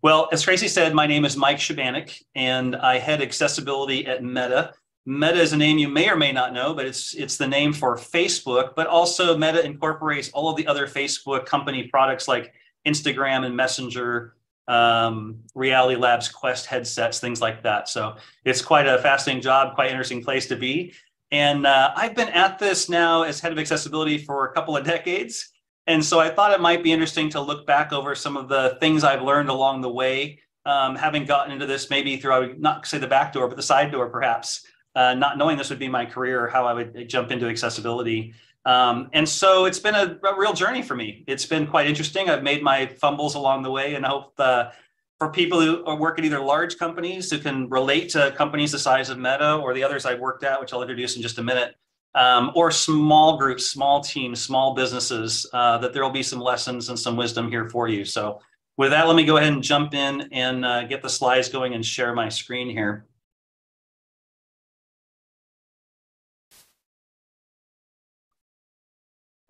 Well, as Tracy said, my name is Mike Shabanik, and I head accessibility at Meta. Meta is a name you may or may not know, but it's the name for Facebook, but also Meta incorporates all of the other Facebook company products like Instagram and Messenger, Reality Labs, Quest headsets, things like that. So it's quite a fascinating job, quite interesting place to be. And I've been at this now as head of accessibility for a couple of decades. And so I thought it might be interesting to look back over some of the things I've learned along the way, having gotten into this maybe through, I would not say the back door, but the side door perhaps, not knowing this would be my career or how I would jump into accessibility. And so it's been a real journey for me. It's been quite interesting. I've made my fumbles along the way, and I hope for people who work at either large companies who can relate to companies the size of Meta or the others I've worked at, which I'll introduce in just a minute, or small groups, small teams, small businesses, that there will be some lessons and some wisdom here for you. So with that, let me go ahead and jump in and get the slides going and share my screen here.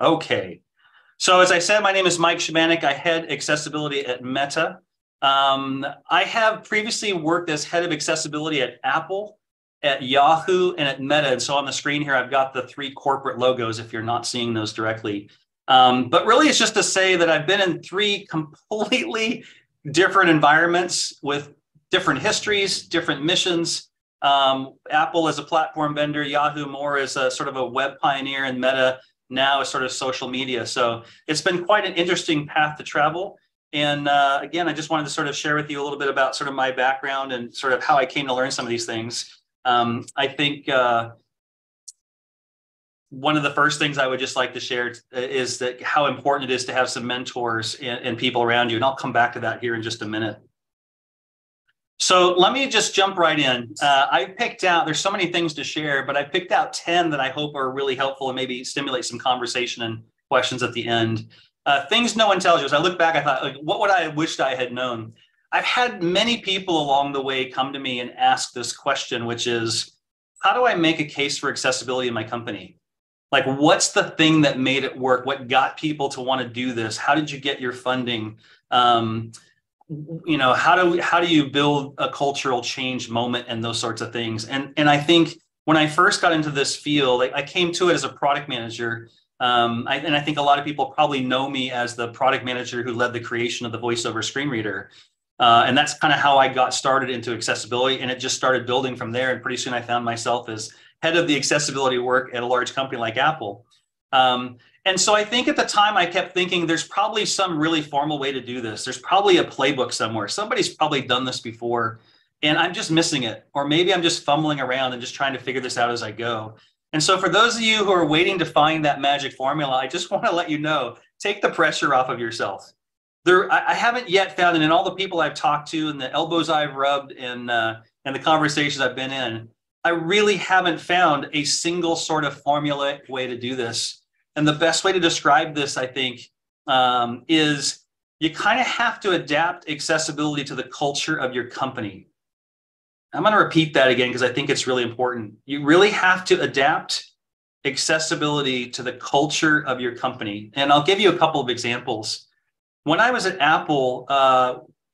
Okay. So as I said, my name is Mike Shabanik. I head accessibility at Meta. I have previously worked as head of accessibility at Apple, at Yahoo, and at Meta. And so on the screen here, I've got the three corporate logos if you're not seeing those directly. But really, it's just to say that I've been in three completely different environments with different histories, different missions. Apple as a platform vendor, Yahoo more as a sort of a web pioneer, and Meta now is sort of social media. So it's been quite an interesting path to travel. And again, I just wanted to sort of share with you a little bit about sort of my background and sort of how I came to learn some of these things. I think one of the first things I would just like to share is that how important it is to have some mentors and people around you. And I'll come back to that here in just a minute. So let me just jump right in. I picked out, there's so many things to share, but I picked out 10 that I hope are really helpful and maybe stimulate some conversation and questions at the end. Things no one tells you. As I look back, I thought, like, what would I have wished I had known? I've had many people along the way come to me and ask this question, which is, how do I make a case for accessibility in my company? Like, what's the thing that made it work? What got people to want to do this? How did you get your funding? You know, how do you build a cultural change moment and those sorts of things? And I think when I first got into this field, I came to it as a product manager. And I think a lot of people probably know me as the product manager who led the creation of the voiceover screen reader. And that's kind of how I got started into accessibility. And it just started building from there. And pretty soon I found myself as head of the accessibility work at a large company like Apple. And so I think at the time I kept thinking there's probably some really formal way to do this. There's probably a playbook somewhere. Somebody's probably done this before and I'm just missing it. Or maybe I'm just fumbling around and just trying to figure this out as I go. And so for those of you who are waiting to find that magic formula, I just want to let you know, take the pressure off of yourself. I haven't yet found, and in all the people I've talked to and the elbows I've rubbed and the conversations I've been in, I really haven't found a single sort of formulaic way to do this. And the best way to describe this, I think, is you kind of have to adapt accessibility to the culture of your company. I'm going to repeat that again because I think it's really important. You really have to adapt accessibility to the culture of your company. And I'll give you a couple of examples. When I was at Apple,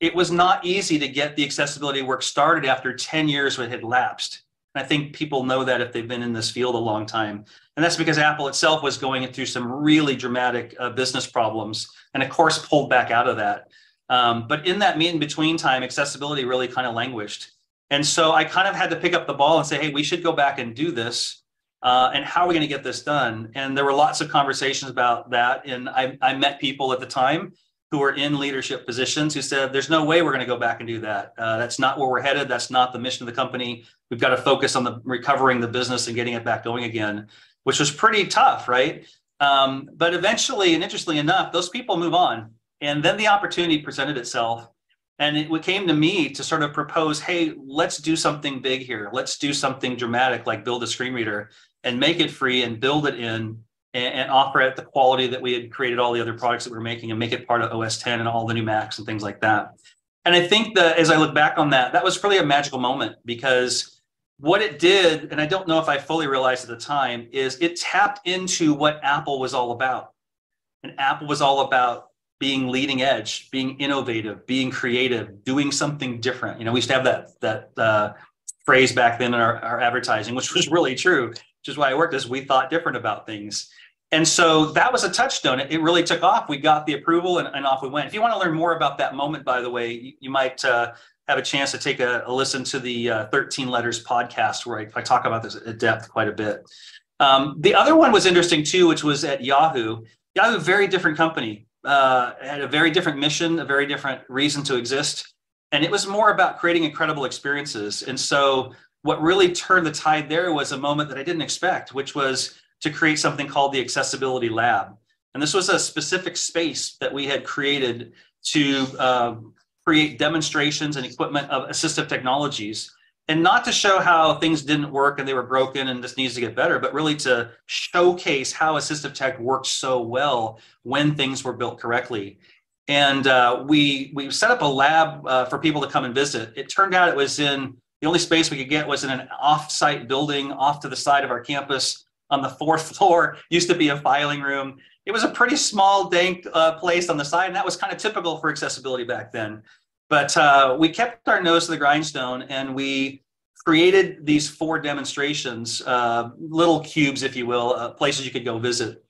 it was not easy to get the accessibility work started after 10 years when it had lapsed. And I think people know that if they've been in this field a long time. And that's because Apple itself was going through some really dramatic business problems and, of course, pulled back out of that. But in that in-between time, accessibility really kind of languished. And so I kind of had to pick up the ball and say, hey, we should go back and do this. And how are we going to get this done? And there were lots of conversations about that. And I met people at the time who were in leadership positions who said, there's no way we're going to go back and do that. That's not where we're headed. That's not the mission of the company. We've got to focus on recovering the business and getting it back going again, which was pretty tough, right? But eventually, and interestingly enough, those people move on. And then the opportunity presented itself. And it came to me to sort of propose, hey, let's do something big here. Let's do something dramatic, like build a screen reader and make it free and build it in and offer it the quality that we had created all the other products that we were making and make it part of OS 10 and all the new Macs and things like that. And I think that as I look back on that, that was really a magical moment because what it did, and I don't know if I fully realized at the time, is it tapped into what Apple was all about. And Apple was all about being leading edge, being innovative, being creative, doing something different. We used to have that phrase back then in our advertising, which was really true, which is why I worked, is we thought different about things. And so that was a touchstone. It really took off. We got the approval and off we went. If you want to learn more about that moment, by the way, you might have a chance to take a listen to the 13 Letters podcast, where I talk about this at depth quite a bit. The other one was interesting too, which was at Yahoo. Yahoo, very different company, had a very different mission, a very different reason to exist. And it was more about creating incredible experiences. And so what really turned the tide there was a moment that I didn't expect, which was to create something called the Accessibility Lab. And this was a specific space that we had created to create demonstrations and equipment of assistive technologies, and not to show how things didn't work and they were broken and this needs to get better, but really to showcase how assistive tech works so well when things were built correctly. And we set up a lab for people to come and visit. It turned out it was the only space we could get was in an off-site building off to the side of our campus on the 4th floor. Used to be a filing room. It was a pretty small, dank place on the side, and that was kind of typical for accessibility back then. But we kept our nose to the grindstone, and we created these 4 demonstrations, little cubes, if you will, places you could go visit.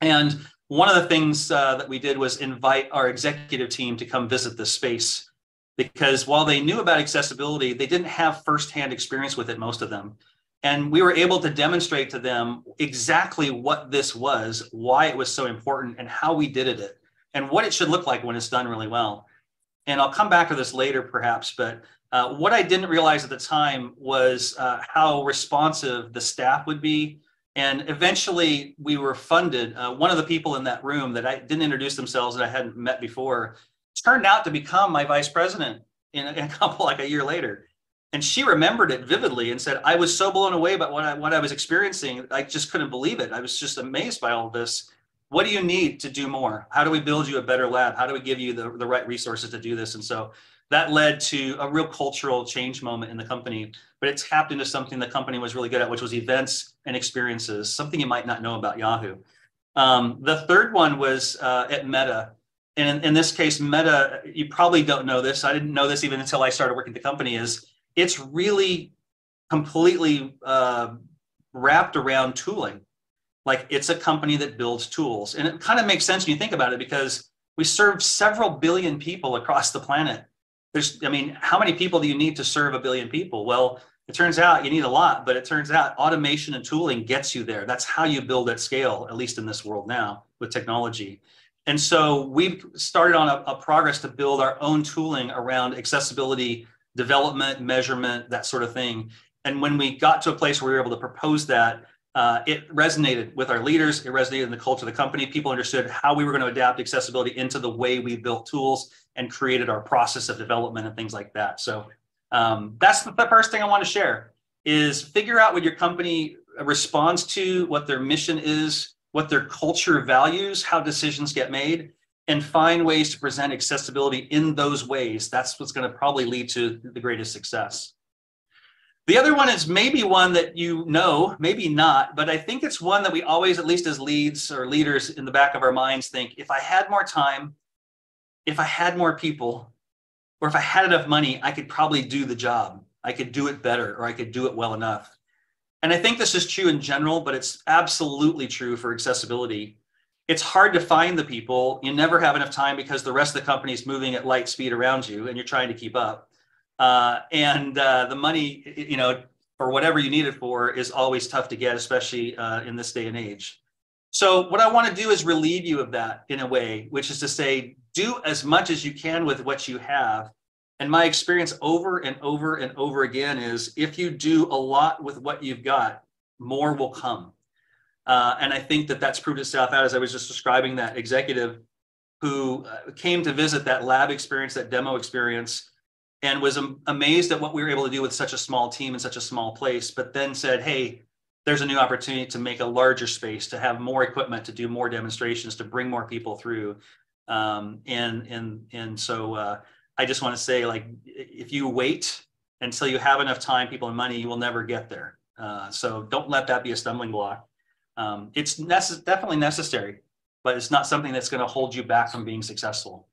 And one of the things that we did was invite our executive team to come visit this space, because while they knew about accessibility, they didn't have firsthand experience with it, most of them. And we were able to demonstrate to them exactly what this was, why it was so important, and how we did it, and what it should look like when it's done really well. And I'll come back to this later, perhaps, but what I didn't realize at the time was how responsive the staff would be. And eventually we were funded. One of the people in that room that I didn't introduce themselves, that I hadn't met before, turned out to become my vice president in a year later. And she remembered it vividly and said, I was so blown away by what I was experiencing. I just couldn't believe it. I was just amazed by all of this. What do you need to do more? How do we build you a better lab? How do we give you the right resources to do this? And so that led to a real cultural change moment in the company. But it tapped into something the company was really good at, which was events and experiences, something you might not know about Yahoo. The third one was at Meta. And in this case, Meta, you probably don't know this. I didn't know this even until I started working at the company, it's really completely wrapped around tooling. Like, it's a company that builds tools. And it kind of makes sense when you think about it, because we serve several billion people across the planet. How many people do you need to serve a billion people? Well, it turns out you need a lot, but it turns out automation and tooling gets you there. That's how you build at scale, at least in this world now with technology. And so we've started on a progress to build our own tooling around accessibility development, measurement, that sort of thing. And when we got to a place where we were able to propose that, it resonated with our leaders. It resonated in the culture of the company. People understood how we were going to adapt accessibility into the way we built tools and created our process of development and things like that. So that's the first thing I want to share, is figure out what your company responds to, what their mission is, what their culture values, how decisions get made, and find ways to present accessibility in those ways. That's what's going to probably lead to the greatest success. The other one is maybe one that you know, maybe not, but I think it's one that we always, at least as leads or leaders in the back of our minds, think, if I had more time, if I had more people, or if I had enough money, I could probably do the job. I could do it better, or I could do it well enough. And I think this is true in general, but it's absolutely true for accessibility. It's hard to find the people. You never have enough time because the rest of the company is moving at light speed around you and you're trying to keep up. The money, for whatever you need it for, is always tough to get, especially in this day and age. So what I want to do is relieve you of that in a way, which is to say, do as much as you can with what you have. And my experience over and over and over again is, if you do a lot with what you've got, more will come. And I think that that's proved itself out, as I was just describing that executive who came to visit that lab experience, that demo experience, and was amazed at what we were able to do with such a small team in such a small place, but then said, hey, there's a new opportunity to make a larger space, to have more equipment, to do more demonstrations, to bring more people through. So I just want to say, like, if you wait until you have enough time, people, and money, you will never get there. So don't let that be a stumbling block. It's definitely necessary. but it's not something that's going to hold you back from being successful.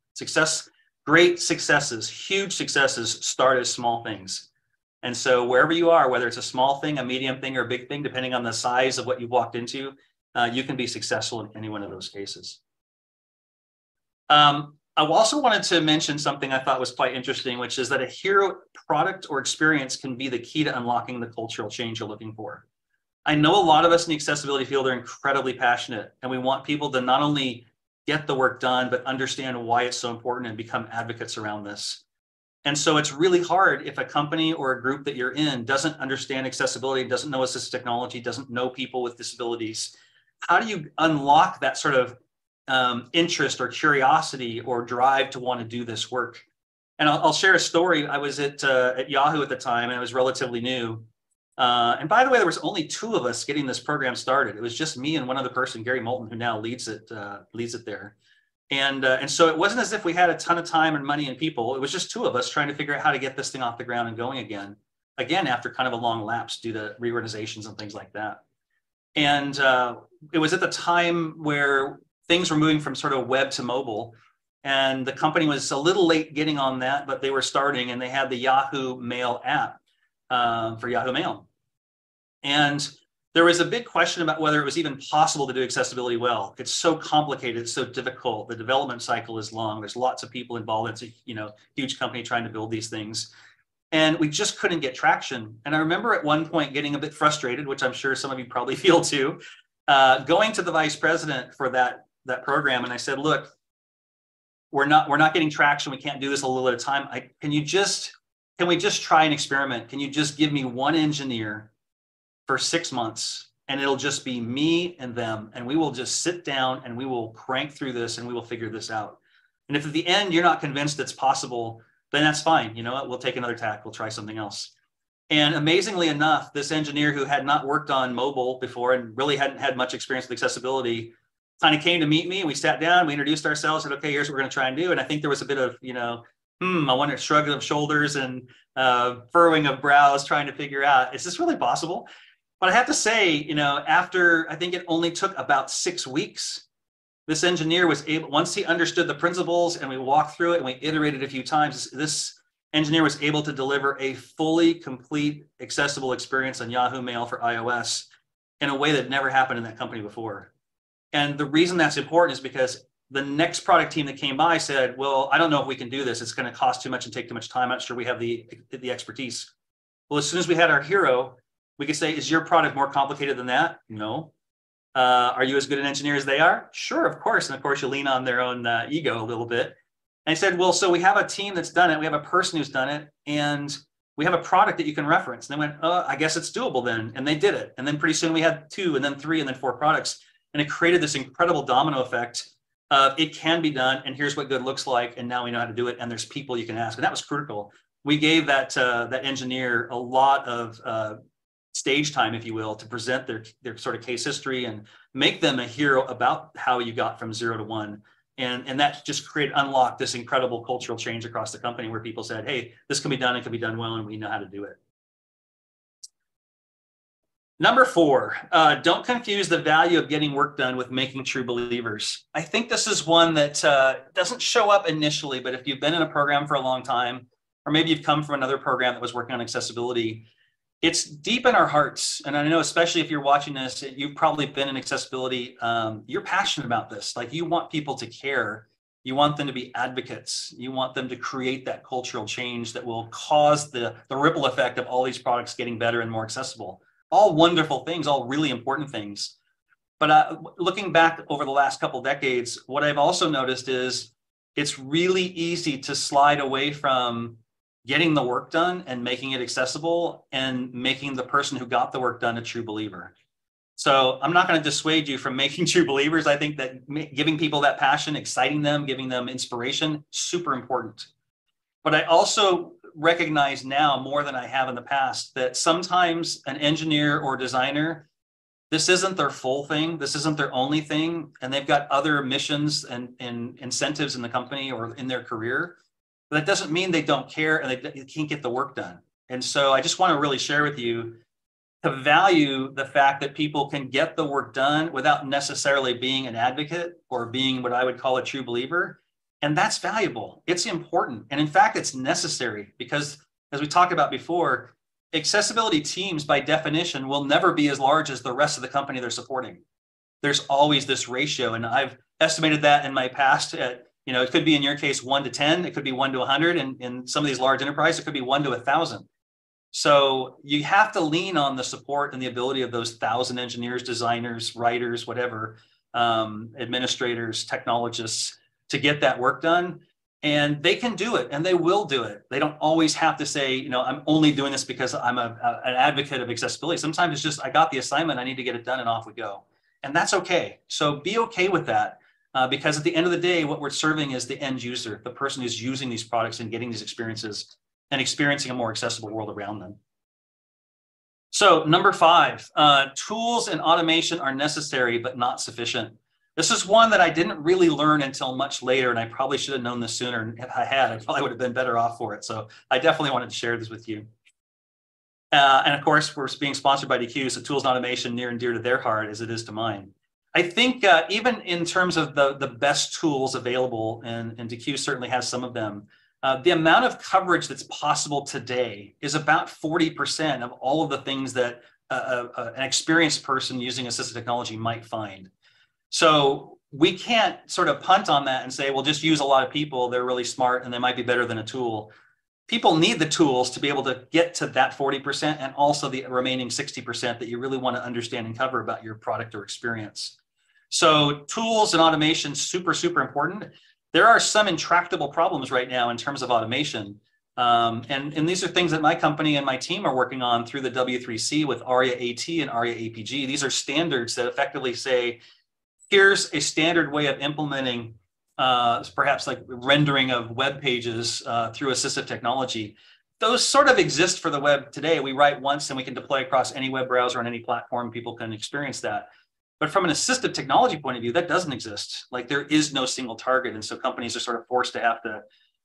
Great successes, huge successes start as small things. And so wherever you are, whether it's a small thing, a medium thing, or a big thing, depending on the size of what you've walked into, you can be successful in any one of those cases. I also wanted to mention something I thought was quite interesting, which is that a hero product or experience can be the key to unlocking the cultural change you're looking for. I know a lot of us in the accessibility field are incredibly passionate, and we want people to not only get the work done, but understand why it's so important and become advocates around this. And so it's really hard if a company or a group that you're in doesn't understand accessibility, doesn't know assistive technology, doesn't know people with disabilities. How do you unlock that sort of interest or curiosity or drive to want to do this work? And I'll share a story. I was at Yahoo at the time, and I was relatively new. And by the way, there was only 2 of us getting this program started. It was just me and one other person, Gary Moulton, who now leads it there. And so it wasn't as if we had a ton of time and money and people. It was just 2 of us trying to figure out how to get this thing off the ground and going again after kind of a long lapse due to reorganizations and things like that. And it was at the time where things were moving from sort of web to mobile, and the company was a little late getting on that, but they were starting, and they had the Yahoo Mail app for Yahoo Mail. And there was a big question about whether it was even possible to do accessibility well. It's so complicated, it's so difficult. The development cycle is long. There's lots of people involved. It's a huge company trying to build these things. And we just couldn't get traction. And I remember at one point getting a bit frustrated, which I'm sure some of you probably feel too, going to the vice president for that program. And I said, look, we're not getting traction. We can't do this a little at a time. Can we just try an experiment? Can you just give me one engineer for 6 months, and it'll just be me and them, and we will just sit down and we will crank through this and we will figure this out. And if at the end you're not convinced it's possible, then that's fine. You know what? We'll take another tack. We'll try something else. And amazingly enough, this engineer who had not worked on mobile before and really hadn't had much experience with accessibility kind of came to meet me. We sat down, we introduced ourselves, said, okay, here's what we're going to try and do. And I think there was a bit of, I wonder, shrugging of shoulders and furrowing of brows, trying to figure out, is this really possible? But I have to say, after I think it only took about 6 weeks, this engineer was able, once he understood the principles and we walked through it and we iterated a few times, this engineer was able to deliver a fully complete accessible experience on Yahoo Mail for iOS in a way that never happened in that company before. And the reason that's important is because the next product team that came by said, well, I don't know if we can do this. It's going to cost too much and take too much time. I'm not sure we have the expertise. Well, as soon as we had our hero, we could say, is your product more complicated than that? No. Are you as good an engineer as they are? Sure, of course. And of course, you lean on their own ego a little bit. And I said, well, so we have a team that's done it. We have a person who's done it. And we have a product that you can reference. And they went, I guess it's doable then. And they did it. And then pretty soon we had 2 and then 3 and then 4 products. And it created this incredible domino effect of it can be done. And here's what good looks like. And now we know how to do it. And there's people you can ask. And that was critical. We gave that engineer a lot of stage time, if you will, to present their sort of case history and make them a hero about how you got from 0 to 1. And that just unlocked this incredible cultural change across the company where people said, hey, this can be done, it can be done well, and we know how to do it. Number 4, don't confuse the value of getting work done with making true believers. I think this is one that doesn't show up initially, but if you've been in a program for a long time, or maybe you've come from another program that was working on accessibility, it's deep in our hearts. And I know, especially if you're watching this, you've probably been in accessibility. You're passionate about this. Like, you want people to care. You want them to be advocates. You want them to create that cultural change that will cause the ripple effect of all these products getting better and more accessible. All wonderful things, all really important things. But looking back over the last couple decades, what I've also noticed is it's really easy to slide away from getting the work done and making it accessible and making the person who got the work done a true believer. So I'm not going to dissuade you from making true believers. I think that giving people that passion, exciting them, giving them inspiration, super important. But I also recognize now more than I have in the past that sometimes an engineer or designer, this isn't their full thing. This isn't their only thing. And they've got other missions and incentives in the company or in their career. But that doesn't mean they don't care and they can't get the work done. And so I just want to really share with you, to value the fact that people can get the work done without necessarily being an advocate or being what I would call a true believer. And that's valuable. It's important. And in fact, it's necessary because, as we talked about before, accessibility teams by definition will never be as large as the rest of the company they're supporting. There's always this ratio. And I've estimated that in my past at, it could be in your case 1 to 10, it could be 1 to 100. And in some of these large enterprises, it could be 1 to 1,000. So you have to lean on the support and the ability of those 1,000 engineers, designers, writers, whatever, administrators, technologists to get that work done. And they can do it and they will do it. They don't always have to say, I'm only doing this because I'm an advocate of accessibility. Sometimes it's just, I got the assignment, I need to get it done and off we go. And that's okay. So be okay with that because at the end of the day, what we're serving is the end user, the person who's using these products and getting these experiences and experiencing a more accessible world around them. So number 5, tools and automation are necessary, but not sufficient. This is one that I didn't really learn until much later, and I probably should have known this sooner. And if I had, I probably would have been better off for it. So I definitely wanted to share this with you. And of course, we're being sponsored by DQ, so tools and automation near and dear to their heart as it is to mine. I think even in terms of the best tools available, and DQ certainly has some of them, the amount of coverage that's possible today is about 40% of all of the things that an experienced person using assistive technology might find. So we can't sort of punt on that and say, well, just use a lot of people. They're really smart and they might be better than a tool. People need the tools to be able to get to that 40% and also the remaining 60% that you really want to understand and cover about your product or experience. So tools and automation, super, super important. There are some intractable problems right now in terms of automation. And these are things that my company and my team are working on through the W3C with ARIA AT and ARIA APG. These are standards that effectively say, here's a standard way of implementing perhaps like rendering of web pages through assistive technology. Those sort of exist for the web today. We write once and we can deploy across any web browser on any platform. People can experience that. But from an assistive technology point of view, that doesn't exist. Like there is no single target. And so companies are sort of forced to have to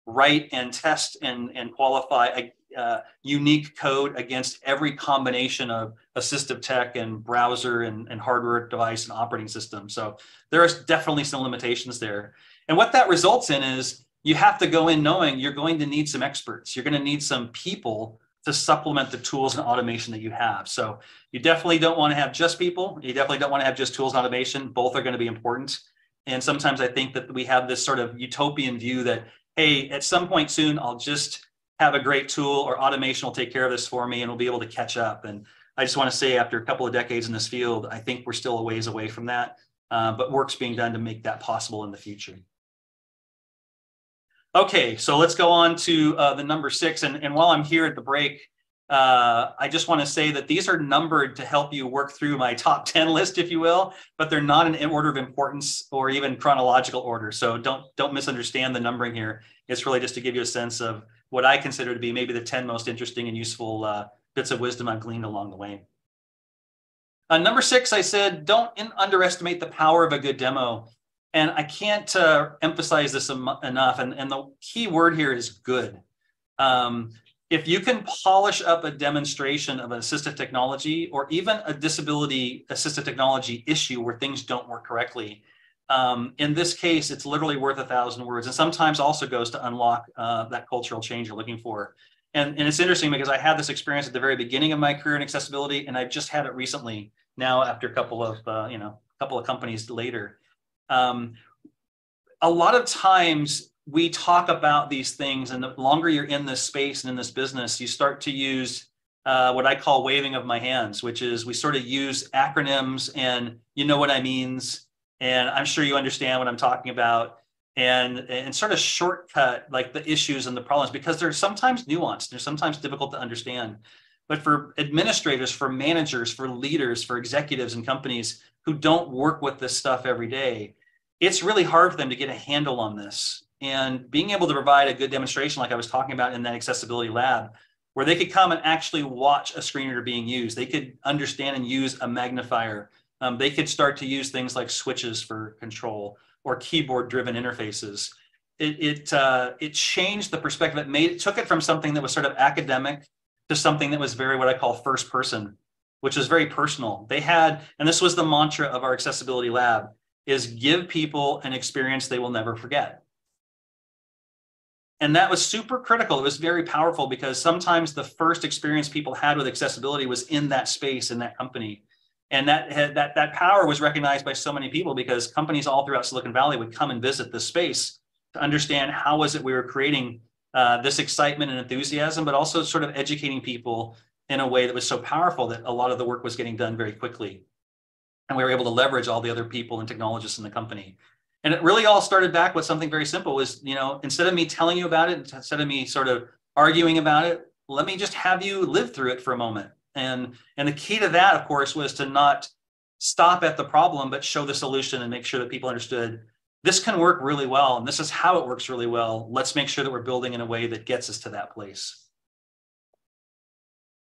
write and test and qualify a unique code against every combination of assistive tech and browser and hardware device and operating system. So there is definitely some limitations there. And what that results in is you have to go in knowing you're going to need some experts. You're going to need some people to supplement the tools and automation that you have. So you definitely don't want to have just people. You definitely don't want to have just tools and automation. Both are going to be important. And sometimes I think that we have this sort of utopian view that, hey, at some point soon, I'll just have a great tool or automation will take care of this for me and we'll be able to catch up. And I just want to say after a couple of decades in this field, I think we're still a ways away from that, but work's being done to make that possible in the future. Okay, so let's go on to the number 6. And while I'm here at the break, I just want to say that these are numbered to help you work through my top 10 list, if you will, but they're not in order of importance or even chronological order. So don't misunderstand the numbering here. It's really just to give you a sense of what I consider to be maybe the 10 most interesting and useful bits of wisdom I've gleaned along the way. Number 6, I said, don't underestimate the power of a good demo. And I can't emphasize this enough. And the key word here is good. If you can polish up a demonstration of an assistive technology or even a disability assistive technology issue where things don't work correctly, in this case, it's literally worth 1,000 words and sometimes also goes to unlock that cultural change you're looking for. And it's interesting because I had this experience at the very beginning of my career in accessibility, and I've just had it recently now after a couple of companies later. A lot of times we talk about these things, and the longer you're in this space and in this business, you start to use what I call waving of my hands, which is we sort of use acronyms and you know what I means, and I'm sure you understand what I'm talking about, and sort of shortcut like the issues and the problems because they're sometimes nuanced, they're sometimes difficult to understand. But for administrators, for managers, for leaders, for executives and companies who don't work with this stuff every day, it's really hard for them to get a handle on this. And being able to provide a good demonstration like I was talking about in that accessibility lab, where they could come and actually watch a screen reader being used, they could understand and use a magnifier. They could start to use things like switches for control or keyboard-driven interfaces. It changed the perspective. It took it from something that was sort of academic to something that was very what I call first person. which is very personal. They had, and this was the mantra of our accessibility lab, is give people an experience they will never forget. And that was super critical. It was very powerful because sometimes the first experience people had with accessibility was in that space, in that company. And that power was recognized by so many people because companies all throughout Silicon Valley would come and visit this space to understand how was it we were creating this excitement and enthusiasm, but also sort of educating people in a way that was so powerful that a lot of the work was getting done very quickly. And we were able to leverage all the other people and technologists in the company. And it really all started back with something very simple was, instead of me telling you about it, instead of me sort of arguing about it, let me just have you live through it for a moment. And the key to that, of course, was to not stop at the problem, but show the solution and make sure that people understood this can work really well. And this is how it works really well. Let's make sure that we're building in a way that gets us to that place.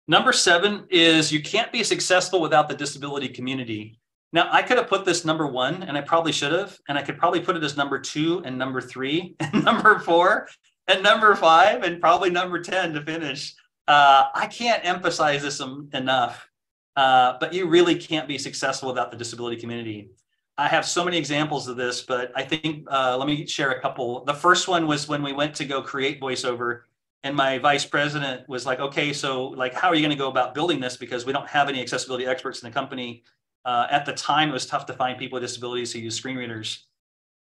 Number 7 is you can't be successful without the disability community. Now, I could have put this number 1, and I probably should have, and I could probably put it as number 2 and number 3 and number 4 and number 5 and probably number 10 to finish. I can't emphasize this enough, but you really can't be successful without the disability community. I have so many examples of this, but I think let me share a couple. The first one was when we went to go create VoiceOver, and my vice president was like, okay, so like, how are you going to go about building this? Because we don't have any accessibility experts in the company. At the time, it was tough to find people with disabilities who use screen readers.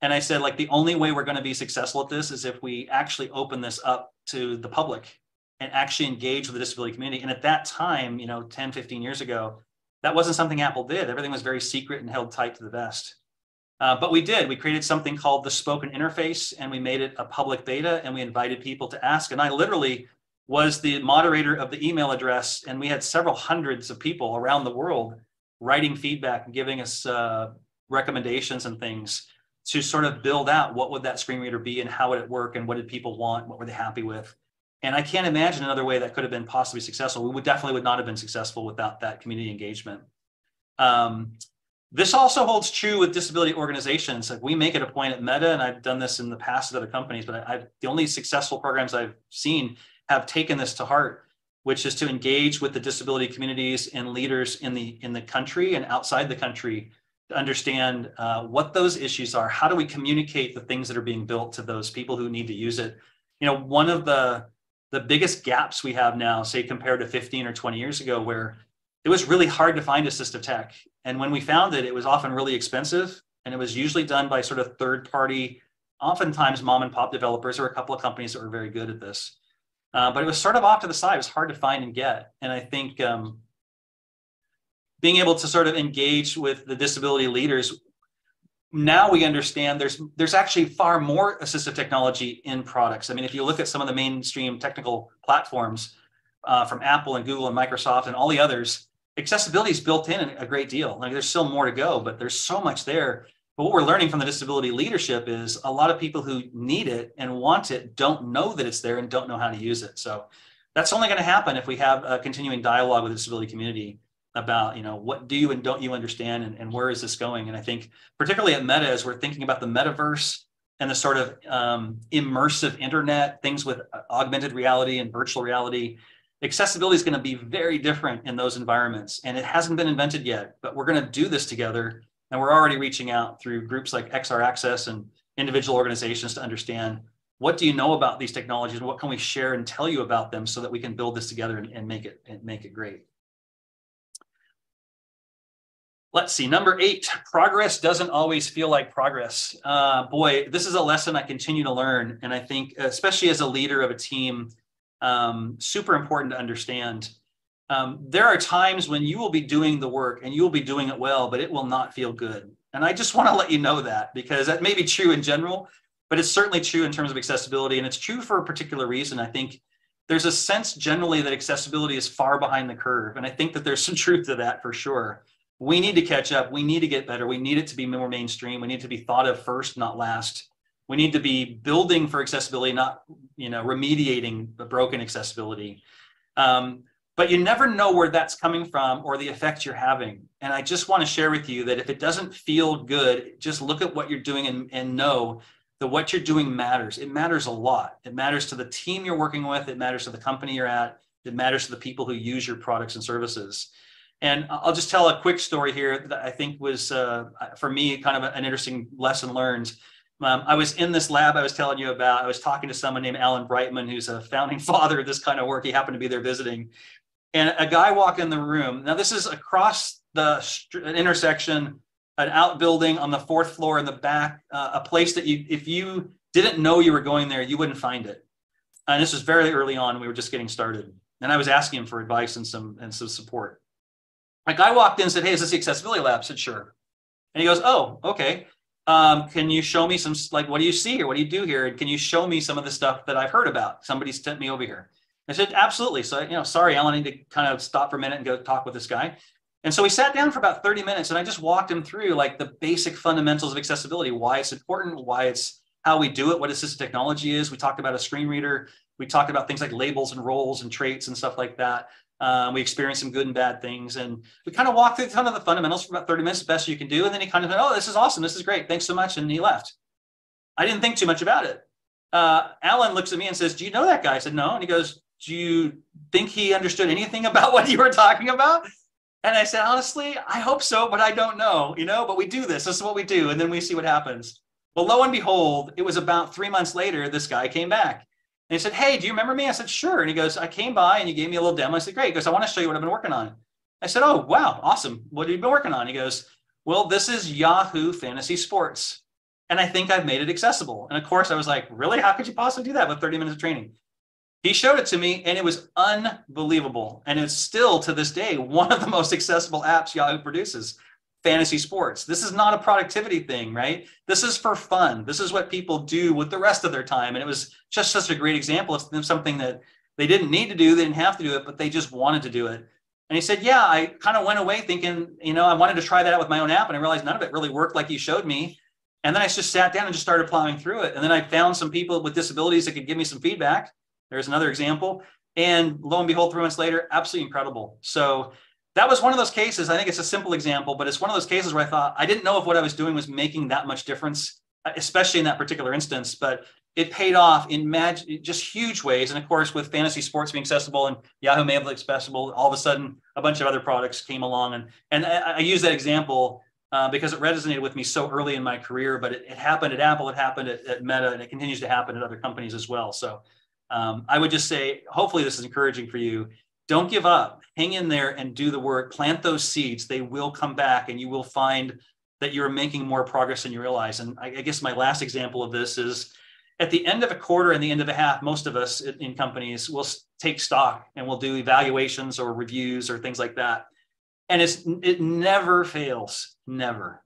And I said, like, the only way we're going to be successful at this is if we actually open this up to the public and actually engage with the disability community. And at that time, 10, 15 years ago, that wasn't something Apple did. Everything was very secret and held tight to the vest. But we did. We created something called the Spoken Interface, and we made it a public beta, and we invited people to ask. And I literally was the moderator of the email address, and we had several hundreds of people around the world writing feedback and giving us recommendations and things to sort of build out what would that screen reader be and how would it work and what did people want, what were they happy with. And I can't imagine another way that could have been possibly successful. We definitely would not have been successful without that community engagement. This also holds true with disability organizations. Like, we make it a point at Meta, and I've done this in the past at other companies, but the only successful programs I've seen have taken this to heart, which is to engage with the disability communities and leaders in the country and outside the country to understand what those issues are. How do we communicate the things that are being built to those people who need to use it? One of the biggest gaps we have now, say compared to 15 or 20 years ago, where it was really hard to find assistive tech. And when we found it, it was often really expensive, and it was usually done by sort of third-party, oftentimes mom and pop developers or a couple of companies that were very good at this. But it was sort of off to the side. It was hard to find and get. And I think being able to sort of engage with the disability leaders, now we understand there's actually far more assistive technology in products. I mean, if you look at some of the mainstream technical platforms from Apple and Google and Microsoft and all the others, accessibility is built in a great deal. Like, there's still more to go, but there's so much there. But what we're learning from the disability leadership is a lot of people who need it and want it don't know that it's there and don't know how to use it. So that's only going to happen if we have a continuing dialogue with the disability community about, what do you and don't you understand, and where is this going? And I think particularly at Meta, as we're thinking about the metaverse and the sort of immersive internet, things with augmented reality and virtual reality, accessibility is going to be very different in those environments. And it hasn't been invented yet, but we're going to do this together. And we're already reaching out through groups like XR Access and individual organizations to understand, what do you know about these technologies and what can we share and tell you about them so that we can build this together and make it great. Let's see, number 8, progress doesn't always feel like progress. Boy, this is a lesson I continue to learn. And I think, especially as a leader of a team, super important to understand. There are times when you will be doing the work and you will be doing it well, but it will not feel good. And I just want to let you know that, because that may be true in general, but it's certainly true in terms of accessibility. And it's true for a particular reason. I think there's a sense generally that accessibility is far behind the curve. And I think that there's some truth to that for sure. We need to catch up. We need to get better. We need it to be more mainstream. We need to be thought of first, not last. We need to be building for accessibility, not remediating the broken accessibility. But you never know where that's coming from or the effect you're having. And I just want to share with you that if it doesn't feel good, just look at what you're doing and know that what you're doing matters. It matters a lot. It matters to the team you're working with. It matters to the company you're at. It matters to the people who use your products and services. And I'll just tell a quick story here that I think was, for me, kind of an interesting lesson learned. I was in this lab I was telling you about. I was talking to someone named Alan Brightman, who's a founding father of this kind of work. He happened to be there visiting. And a guy walked in the room. Now, this is across an intersection, an outbuilding on the 4th floor in the back, a place that if you didn't know you were going there, you wouldn't find it. And this was very early on. We were just getting started. And I was asking him for advice and some support. A guy walked in and said, "Hey, is this the accessibility lab?" I said, "Sure." And he goes, "Oh, okay. Can you show me some, like, what do you see here? What do you do here? And can you show me some of the stuff that I've heard about? Somebody sent me over here." I said, "Absolutely." So, sorry, Alan, I need to kind of stop for a minute and go talk with this guy. And so we sat down for about 30 minutes and I just walked him through like the basic fundamentals of accessibility, why it's important, why it's how we do it, what assistive technology is. We talked about a screen reader. We talked about things like labels and roles and traits and stuff like that. We experienced some good and bad things. And we kind of walked through kind of the fundamentals for about 30 minutes, the best you can do. And then he kind of said, "Oh, this is awesome. This is great. Thanks so much." And he left. I didn't think too much about it. Alan looks at me and says, "Do you know that guy?" I said, "No." And he goes, "Do you think he understood anything about what you were talking about?" And I said, "Honestly, I hope so, but I don't know, but we do this. This is what we do. And then we see what happens." Well, lo and behold, it was about 3 months later, this guy came back. And he said, "Hey, do you remember me?" I said, "Sure." And he goes, "I came by and you gave me a little demo." I said, "Great." He goes, "I want to show you what I've been working on." I said, "Oh, wow, awesome. What have you been working on?" He goes, "Well, this is Yahoo Fantasy Sports. And I think I've made it accessible." And of course, I was like, "Really? How could you possibly do that with 30 minutes of training?" He showed it to me and it was unbelievable. And it's still to this day one of the most accessible apps Yahoo produces, fantasy sports. This is not a productivity thing, right? This is for fun. This is what people do with the rest of their time. And it was just such a great example of something that they didn't need to do, they didn't have to do it, but they just wanted to do it. And he said, "Yeah, I kind of went away thinking, I wanted to try that out with my own app, and I realized none of it really worked like you showed me. And then I just sat down and just started plowing through it. And then I found some people with disabilities that could give me some feedback." There's another example. And lo and behold, 3 months later, absolutely incredible. So that was one of those cases. I think it's a simple example, but it's one of those cases where I thought, I didn't know if what I was doing was making that much difference, especially in that particular instance, but it paid off in just huge ways. And of course, with fantasy sports being accessible and Yahoo made it accessible, all of a sudden, a bunch of other products came along. And I use that example because it resonated with me so early in my career, but it happened at Apple, it happened at Meta, and it continues to happen at other companies as well. So I would just say, hopefully this is encouraging for you. Don't give up. Hang in there and do the work. Plant those seeds. They will come back and you will find that you're making more progress than you realize. And I guess my last example of this is at the end of a quarter and the end of a half, most of us in companies will take stock and we'll do evaluations or reviews or things like that. And it never fails, never.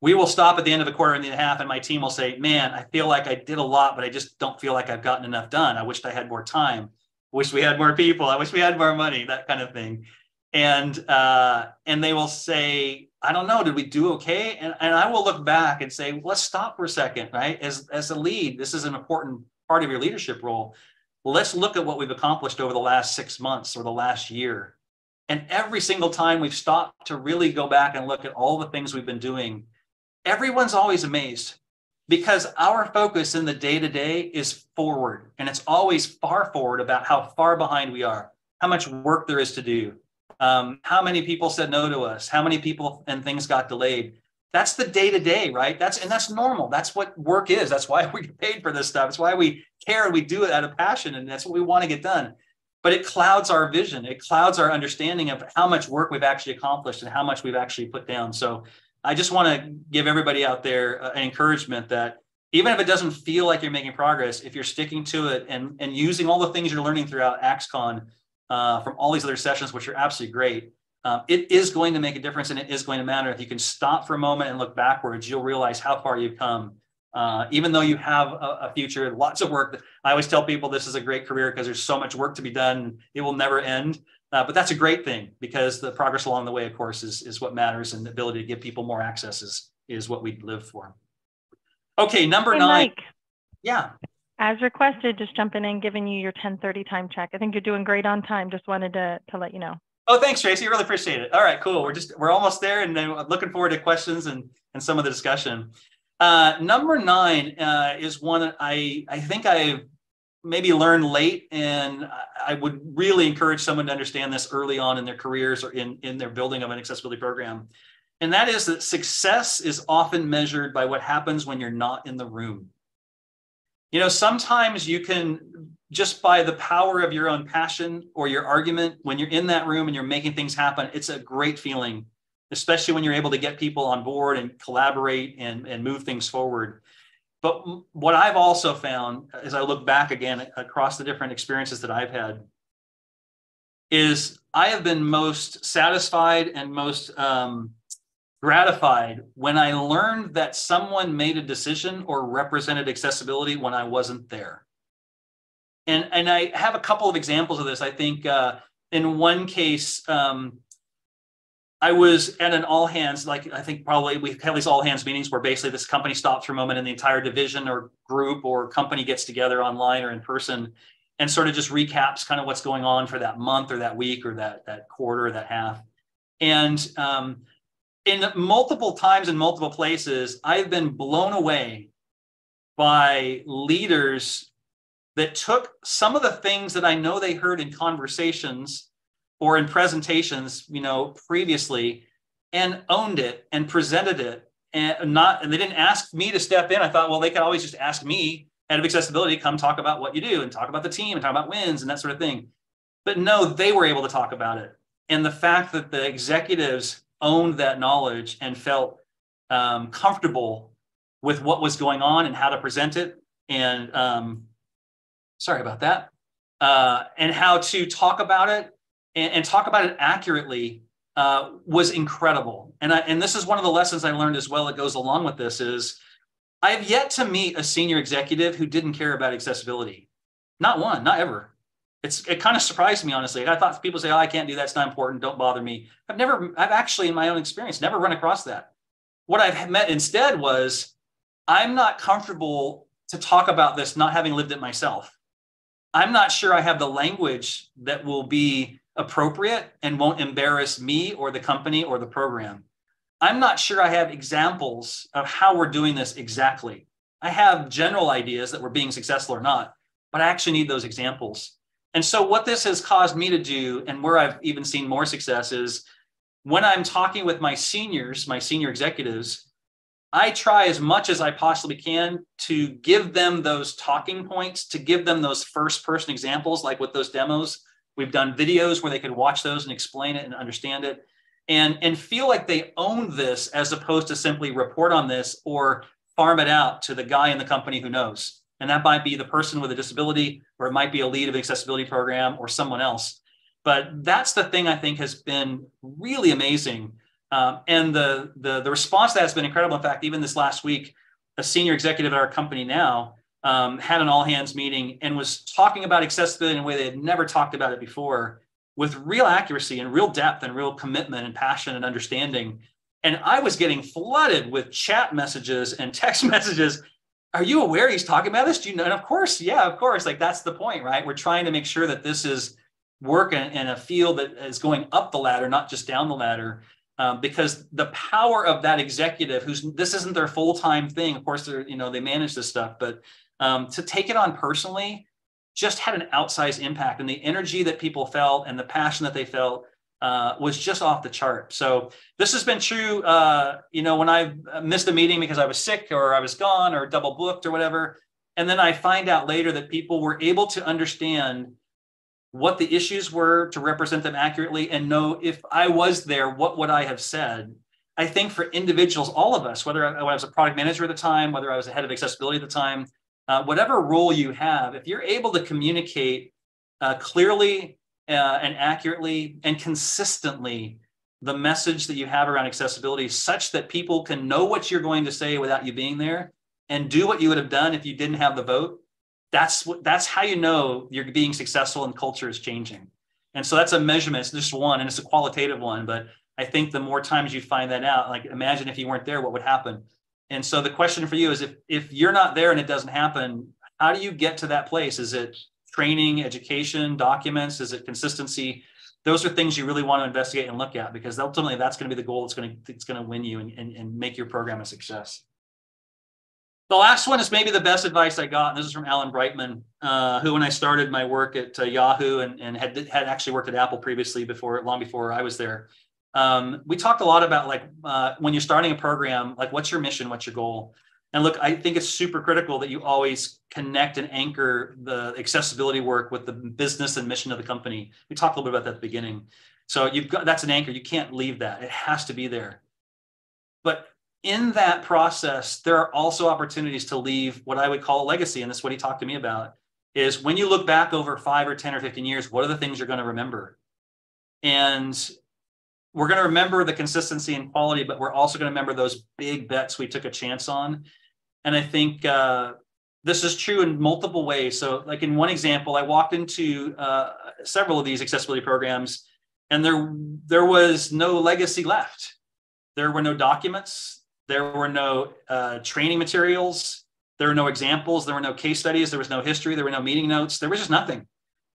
We will stop at the end of a quarter and a half and my team will say, "Man, I feel like I did a lot, but I just don't feel like I've gotten enough done. I wished I had more time. I wish we had more people. I wish we had more money," that kind of thing. And they will say, "I don't know, did we do okay?" And I will look back and say, "Let's stop for a second, right? As a lead, this is an important part of your leadership role. Let's look at what we've accomplished over the last 6 months or the last year." And every single time we've stopped to really go back and look at all the things we've been doing, everyone's always amazed because our focus in the day-to-day is forward, and it's always far forward about how far behind we are, how much work there is to do, how many people said no to us, how many people and things got delayed. That's the day-to-day, right? That's normal. That's what work is. That's why we get paid for this stuff. It's why we care. We do it out of passion, and that's what we want to get done. But it clouds our vision. It clouds our understanding of how much work we've actually accomplished and how much we've actually put down. So I just want to give everybody out there an encouragement that even if it doesn't feel like you're making progress, if you're sticking to it and using all the things you're learning throughout AXCON from all these other sessions, which are absolutely great, it is going to make a difference and it is going to matter. If you can stop for a moment and look backwards, you'll realize how far you've come. Even though you have a future, lots of work. I always tell people this is a great career because there's so much work to be done. It will never end. But that's a great thing because the progress along the way, of course, is what matters, and the ability to give people more access is what we live for. Okay, number 9. Mike, yeah. As requested, just jumping in, giving you your 10:30 time check. I think you're doing great on time. Just wanted to let you know. Oh, thanks, Tracy. I really appreciate it. All right, cool. We're almost there, and then looking forward to questions and some of the discussion. Number 9 is one I think I've maybe learn late, and I would really encourage someone to understand this early on in their careers or in their building of an accessibility program. And that is that success is often measured by what happens when you're not in the room. You know, sometimes you can, just by the power of your own passion or your argument, when you're in that room and you're making things happen, it's a great feeling, especially when you're able to get people on board and collaborate and move things forward. But what I've also found, as I look back again across the different experiences that I've had, is I have been most satisfied and most gratified when I learned that someone made a decision or represented accessibility when I wasn't there. And I have a couple of examples of this. I think in one case, I was at an all hands, like I think probably we have these all hands meetings where basically this company stops for a moment and the entire division or group or company gets together online or in person and sort of just recaps kind of what's going on for that month or that week or that quarter or that half. And in multiple times in multiple places, I've been blown away by leaders that took some of the things that I know they heard in conversations or in presentations, you know, previously, and owned it and presented it, and they didn't ask me to step in. I thought, well, they could always just ask me, head of accessibility, come talk about what you do and talk about the team and talk about wins and that sort of thing. But no, they were able to talk about it. And the fact that the executives owned that knowledge and felt comfortable with what was going on and how to present it, and sorry about that, and how to talk about it and talk about it accurately was incredible. And this is one of the lessons I learned as well that goes along with this is I have yet to meet a senior executive who didn't care about accessibility. Not one, not ever. It kind of surprised me, honestly. I thought people say, oh, I can't do that, it's not important, don't bother me. I've actually, in my own experience, never run across that. What I've met instead was, I'm not comfortable to talk about this not having lived it myself. I'm not sure I have the language that will be appropriate and won't embarrass me or the company or the program. I'm not sure I have examples of how we're doing this exactly. I have general ideas that we're being successful or not, but I actually need those examples. And so what this has caused me to do, and where I've even seen more success, is when I'm talking with my seniors, my senior executives, I try as much as I possibly can to give them those talking points, to give them those first person examples, like with those demos. We've done videos where they could watch those and explain it and understand it, and feel like they own this, as opposed to simply report on this or farm it out to the guy in the company who knows. And that might be the person with a disability, or it might be a lead of an accessibility program or someone else. But that's the thing I think has been really amazing. And the response to that has been incredible. In fact, even this last week, a senior executive at our company now had an all hands meeting and was talking about accessibility in a way they had never talked about it before, with real accuracy and real depth and real commitment and passion and understanding. And I was getting flooded with chat messages and text messages. Are you aware he's talking about this? Do you know? And of course, yeah, of course. Like, that's the point, right? We're trying to make sure that this is work in a field that is going up the ladder, not just down the ladder. Because the power of that executive, this isn't their full-time thing. Of course, they manage this stuff, but to take it on personally just had an outsized impact, and the energy that people felt and the passion that they felt was just off the chart. So this has been true, when I missed a meeting because I was sick or I was gone or double booked or whatever. And then I find out later that people were able to understand what the issues were to represent them accurately and know, if I was there, what would I have said? I think for individuals, all of us, whether I was a product manager at the time, whether I was the head of accessibility at the time, whatever role you have, if you're able to communicate clearly and accurately and consistently the message that you have around accessibility, such that people can know what you're going to say without you being there and do what you would have done if you didn't have the vote, that's how you know you're being successful and culture is changing. And so that's a measurement. It's just one, and it's a qualitative one. But I think the more times you find that out, like, imagine if you weren't there, what would happen? And so the question for you is, if you're not there and it doesn't happen, how do you get to that place? Is it training, education, documents? Is it consistency? Those are things you really want to investigate and look at, because ultimately that's going to be the goal. It's going to win you and make your program a success. The last one is maybe the best advice I got, and this is from Alan Brightman, who, when I started my work at Yahoo and had actually worked at Apple previously, long before I was there. We talked a lot about like when you're starting a program, like what's your mission, what's your goal? And look, I think it's super critical that you always connect and anchor the accessibility work with the business and mission of the company. We talked a little bit about that at the beginning. So that's an anchor. You can't leave that. It has to be there. But in that process, there are also opportunities to leave what I would call a legacy. And that's what he talked to me about, is when you look back over 5 or 10 or 15 years, what are the things you're going to remember? And we're going to remember the consistency and quality, but we're also going to remember those big bets we took a chance on. And I think this is true in multiple ways. So like in one example, I walked into several of these accessibility programs, and there was no legacy left. There were no documents. There were no training materials. There were no examples. There were no case studies. There was no history. There were no meeting notes. There was just nothing.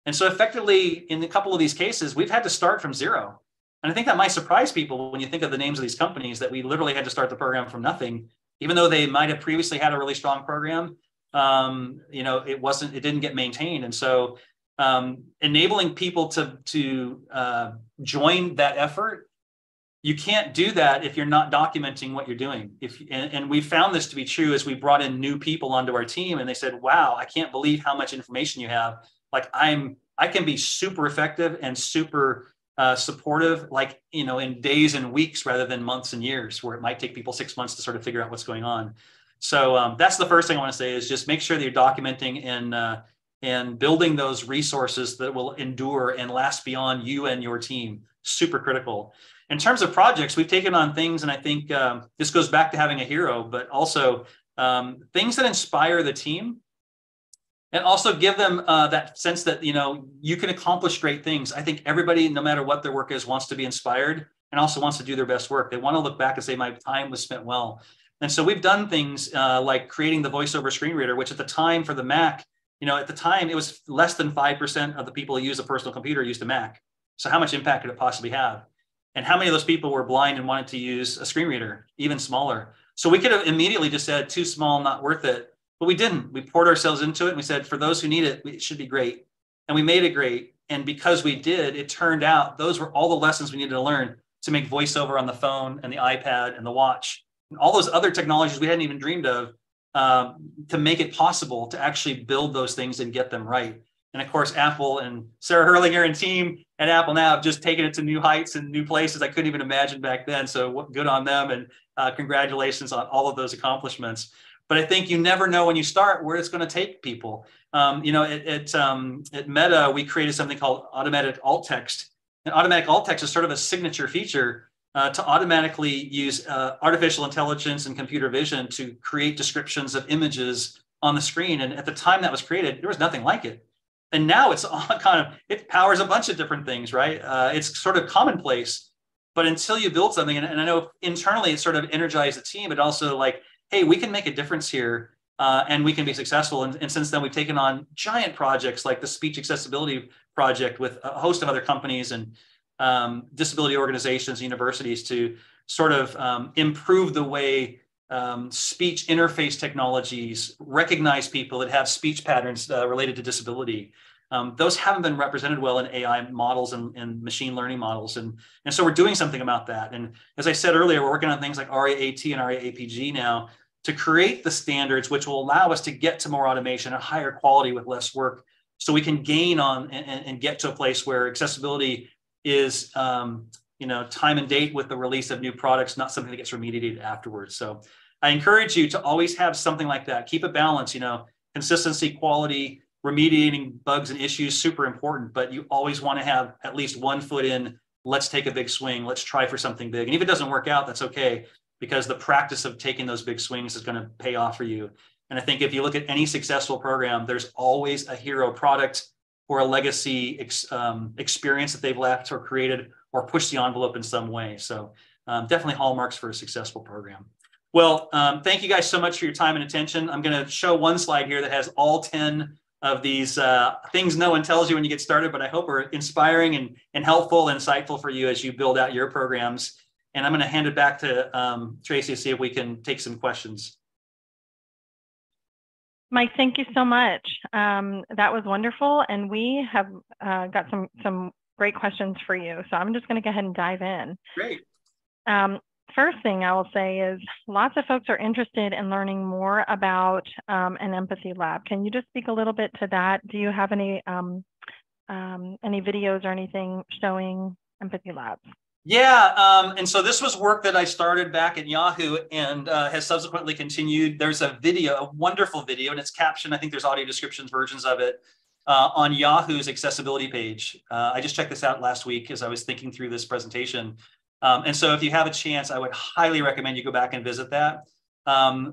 And so effectively, in a couple of these cases, we've had to start from zero. And I think that might surprise people when you think of the names of these companies, that we literally had to start the program from nothing, even though they might have previously had a really strong program. It didn't get maintained. And so enabling people to join that effort, you can't do that if you're not documenting what you're doing. And we found this to be true as we brought in new people onto our team, and they said, wow, I can't believe how much information you have. Like I can be super effective and super supportive, like, in days and weeks rather than months and years, where it might take people 6 months to sort of figure out what's going on. So that's the first thing I want to say, is just make sure that you're documenting and building those resources that will endure and last beyond you and your team. Super critical. In terms of projects, we've taken on things, and I think this goes back to having a hero, but also things that inspire the team, and also give them that sense that, you can accomplish great things. I think everybody, no matter what their work is, wants to be inspired and also wants to do their best work. They want to look back and say, my time was spent well. And so we've done things like creating the voiceover screen reader, which at the time for the Mac, at the time it was less than 5% of the people who use a personal computer used a Mac. So how much impact could it possibly have? And how many of those people were blind and wanted to use a screen reader, even smaller? So we could have immediately just said, too small, not worth it. But we didn't. We poured ourselves into it, and we said, for those who need it, it should be great. And we made it great. And because we did, it turned out those were all the lessons we needed to learn to make voiceover on the phone and the iPad and the watch, and all those other technologies we hadn't even dreamed of, to make it possible to actually build those things and get them right. And of course, Apple and Sarah Hurlinger and team at Apple now have just taken it to new heights and new places I couldn't even imagine back then. So good on them, and congratulations on all of those accomplishments. But I think you never know when you start where it's going to take people. At Meta, we created something called automatic alt text. And automatic alt text is sort of a signature feature to automatically use artificial intelligence and computer vision to create descriptions of images on the screen. And at the time that was created, there was nothing like it. And now it's all it powers a bunch of different things, right? It's sort of commonplace, but until you build something, and I know internally it sort of energized the team, but also like, hey, we can make a difference here, and we can be successful. And since then, we've taken on giant projects like the Speech Accessibility Project with a host of other companies and disability organizations, universities, to sort of improve the way speech interface technologies recognize people that have speech patterns related to disability. Those haven't been represented well in AI models and machine learning models. And so we're doing something about that. And as I said earlier, we're working on things like RAAT and RAAPG now to create the standards which will allow us to get to more automation and higher quality with less work, so we can gain on and get to a place where accessibility is time and date with the release of new products, not something that gets remediated afterwards. So I encourage you to always have something like that. Keep a balance, consistency, quality, remediating bugs and issues, super important, but you always want to have at least 1 foot in. Let's take a big swing. Let's try for something big. And if it doesn't work out, that's okay, because the practice of taking those big swings is going to pay off for you. And I think if you look at any successful program, there's always a hero product or a legacy experience that they've left or created or pushed the envelope in some way. So definitely hallmarks for a successful program. Well, thank you guys so much for your time and attention. I'm going to show one slide here that has all 10 of these things no one tells you when you get started, but I hope are inspiring and helpful and insightful for you as you build out your programs. And I'm going to hand it back to Tracy to see if we can take some questions. Mike, thank you so much. That was wonderful. And we have got some great questions for you. So I'm just going to go ahead and dive in. Great. First thing I will say is lots of folks are interested in learning more about an empathy lab. Can you just speak a little bit to that? Do you have any videos or anything showing empathy labs? Yeah, and so this was work that I started back at Yahoo and has subsequently continued. There's a video, a wonderful video, and it's captioned. I think there's audio descriptions versions of it on Yahoo's accessibility page. I just checked this out last week as I was thinking through this presentation. And so if you have a chance, I would highly recommend you go back and visit that.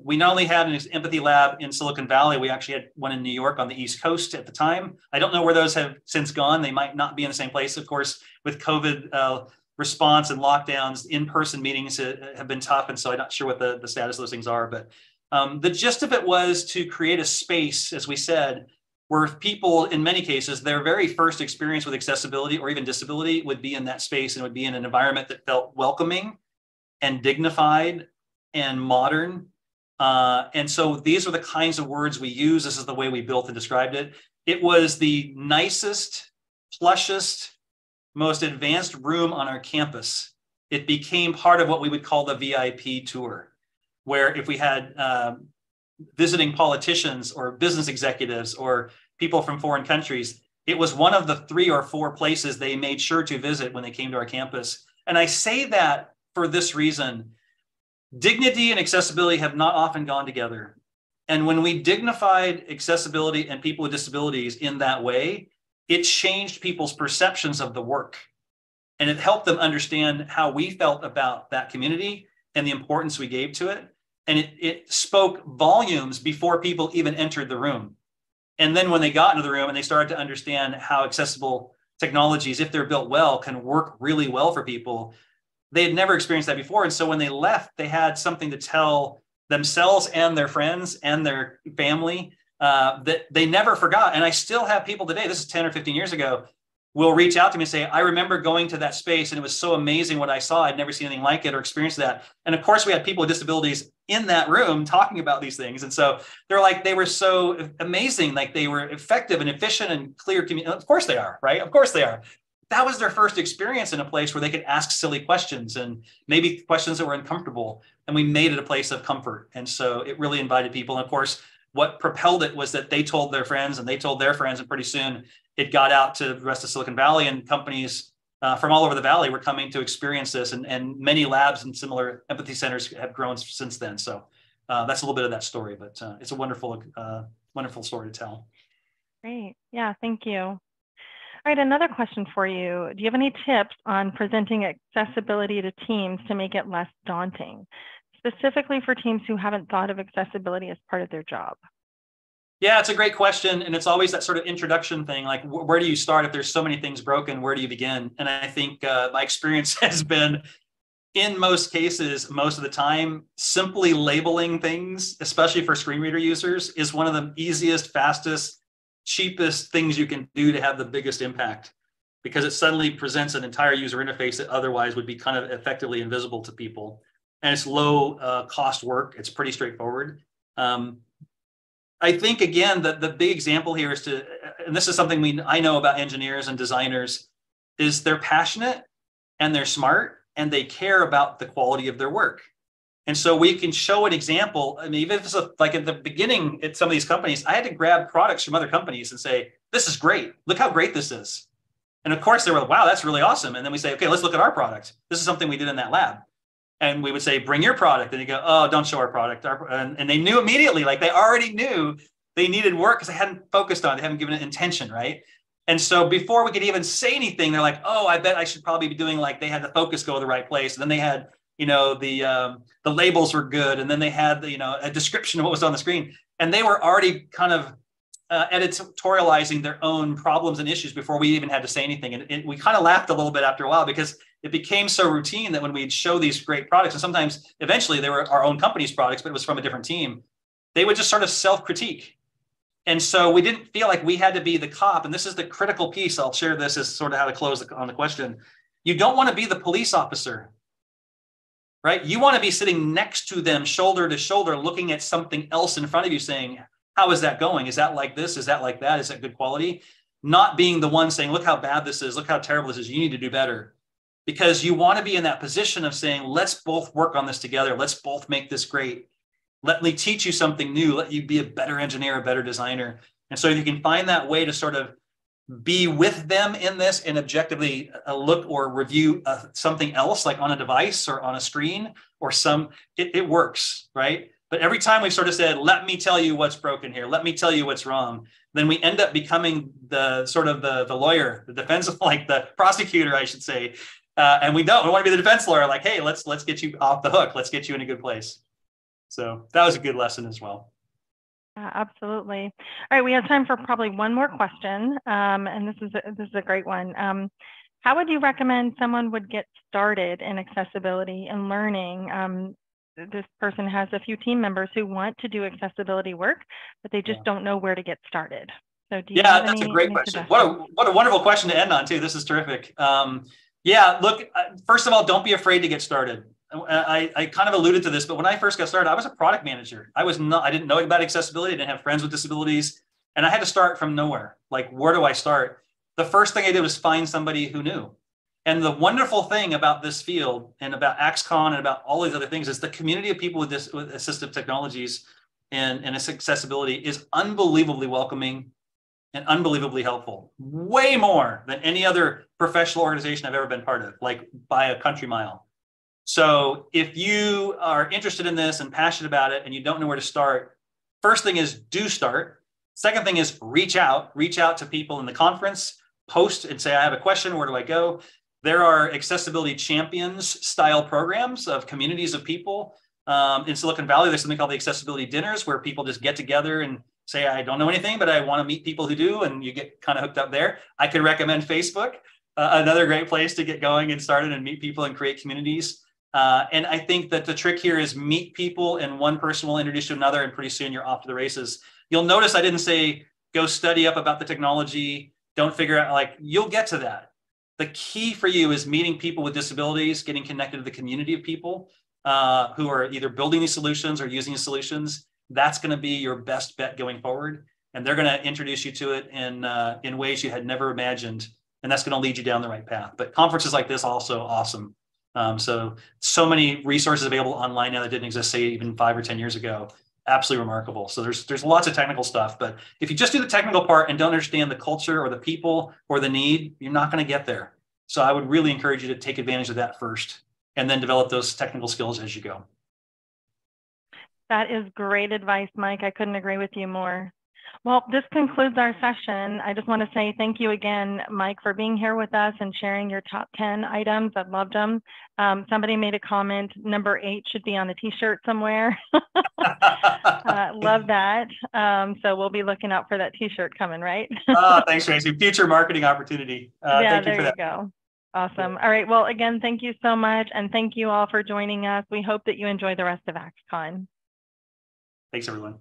We not only had an empathy lab in Silicon Valley, we actually had one in New York on the East Coast at the time. I don't know where those have since gone. They might not be in the same place, of course, with COVID response and lockdowns. In-person meetings have been tough, and so I'm not sure what the status of those things are. But the gist of it was to create a space, as we said, where people, in many cases, their very first experience with accessibility or even disability would be in that space, and would be in an environment that felt welcoming and dignified and modern. And so these are the kinds of words we use. This is the way we built and described it. It was the nicest, plushest, most advanced room on our campus. It became part of what we would call the VIP tour, where if we had visiting politicians or business executives or people from foreign countries, it was one of the 3 or 4 places they made sure to visit when they came to our campus. And I say that for this reason. Dignity and accessibility have not often gone together. And when we dignified accessibility and people with disabilities in that way, it changed people's perceptions of the work. And it helped them understand how we felt about that community and the importance we gave to it. And it spoke volumes before people even entered the room. And then when they got into the room and they started to understand how accessible technologies, if they're built well, can work really well for people, they had never experienced that before. And so when they left, they had something to tell themselves and their friends and their family that they never forgot. And I still have people today, this is 10 or 15 years ago, will reach out to me and say, I remember going to that space and it was so amazing what I saw. I'd never seen anything like it or experienced that. And of course, we had people with disabilities in that room talking about these things. And so they're like, they were so amazing, like they were effective and efficient and clear. Of course they are, right? Of course they are. That was their first experience in a place where they could ask silly questions and maybe questions that were uncomfortable. And we made it a place of comfort. And so it really invited people. And of course, what propelled it was that they told their friends and they told their friends, and pretty soon it got out to the rest of Silicon Valley, and companies from all over the valley were coming to experience this, and many labs and similar empathy centers have grown since then. So that's a little bit of that story, but it's a wonderful, wonderful story to tell. Great. Yeah, thank you. All right, another question for you. Do you have any tips on presenting accessibility to teams to make it less daunting, specifically for teams who haven't thought of accessibility as part of their job? Yeah, it's a great question. And it's always that sort of introduction thing, like where do you start? If there's so many things broken, where do you begin? And I think my experience has been, in most cases, most of the time, simply labeling things, especially for screen reader users, is one of the easiest, fastest, cheapest things you can do to have the biggest impact, because it suddenly presents an entire user interface that otherwise would be kind of effectively invisible to people. And it's low cost work. It's pretty straightforward. I think, again, the big example here is to, and this is something I know about engineers and designers, is they're passionate and they're smart and they care about the quality of their work. And so we can show an example. I mean, even if it's like at the beginning at some of these companies, I had to grab products from other companies and say, this is great. Look how great this is. And of course they were like, wow, that's really awesome. And then we say, okay, let's look at our product. This is something we did in that lab. And we would say, bring your product. And they go, oh, don't show our product. And they knew immediately, like they already knew they needed work because they hadn't focused on it. They haven't given it intention, right? And so before we could even say anything, they're like, oh, I bet I should probably be doing, like, they had the focus go to the right place. And then they had, you know, the labels were good. And then they had the, you know, a description of what was on the screen. And they were already kind of editorializing their own problems and issues before we even had to say anything. And we kind of laughed a little bit after a while, because it became so routine that when we'd show these great products, and sometimes eventually they were our own company's products, but it was from a different team, they would just sort of self-critique. And so we didn't feel like we had to be the cop. And this is the critical piece. I'll share this as sort of how to close on the question. You don't want to be the police officer, right? You want to be sitting next to them, shoulder to shoulder, looking at something else in front of you saying, how is that going? Is that like this? Is that like that? Is that good quality? Not being the one saying, look how bad this is, look how terrible this is, you need to do better. Because you want to be in that position of saying, let's both work on this together. Let's both make this great. Let me teach you something new. Let you be a better engineer, a better designer. And so if you can find that way to sort of be with them in this and objectively look or review something else, like on a device or on a screen or it works, right? But every time we've sort of said, let me tell you what's broken here, let me tell you what's wrong, then we end up becoming the sort of the lawyer, the defense, like the prosecutor, I should say. And we want to be the defense lawyer, like, hey, let's get you off the hook. Let's get you in a good place. So that was a good lesson as well. Absolutely. All right, we have time for probably one more question, and this is a great one. How would you recommend someone would get started in accessibility and learning? This person has a few team members who want to do accessibility work, but they just don't know where to get started. So do you have that's a great question. What a wonderful question to end on too. This is terrific. Look, first of all, don't be afraid to get started. I kind of alluded to this, but when I first got started, I was a product manager. I didn't know about accessibility. I didn't have friends with disabilities, and I had to start from nowhere. Like, where do I start? The first thing I did was find somebody who knew. And the wonderful thing about this field and about AXCON and about all these other things is the community of people with assistive technologies and accessibility is unbelievably welcoming and unbelievably helpful. Way more than any other professional organization I've ever been part of, like by a country mile. So if you are interested in this and passionate about it and you don't know where to start, first thing is do start. Second thing is reach out to people in the conference, post and say, I have a question, where do I go? There are accessibility champions style programs of communities of people. In Silicon Valley, there's something called the accessibility dinners where people just get together and say, I don't know anything, but I want to meet people who do, and you get kind of hooked up there. I could recommend Facebook, another great place to get going and started and meet people and create communities. And I think that the trick here is meet people and one person will introduce you to another and pretty soon you're off to the races. You'll notice I didn't say, go study up about the technology. Don't figure out, like, you'll get to that. The key for you is meeting people with disabilities, getting connected to the community of people who are either building these solutions or using these solutions. That's going to be your best bet going forward. And they're going to introduce you to it in ways you had never imagined. And that's going to lead you down the right path. But conferences like this also awesome. So many resources available online now that didn't exist, say, even 5 or 10 years ago. Absolutely remarkable. So there's lots of technical stuff, but if you just do the technical part and don't understand the culture or the people or the need, you're not going to get there. So I would really encourage you to take advantage of that first and then develop those technical skills as you go. That is great advice, Mike. I couldn't agree with you more. Well, this concludes our session. I just want to say thank you again, Mike, for being here with us and sharing your top 10 items. I loved them. Somebody made a comment, number 8 should be on the t-shirt somewhere. Love that. So we'll be looking out for that t-shirt coming, right? Thanks, Tracy. Future marketing opportunity. Thank you for that. Go. Awesome. All right. Well, again, thank you so much. And thank you all for joining us. We hope that you enjoy the rest of AXCON. Thanks, everyone.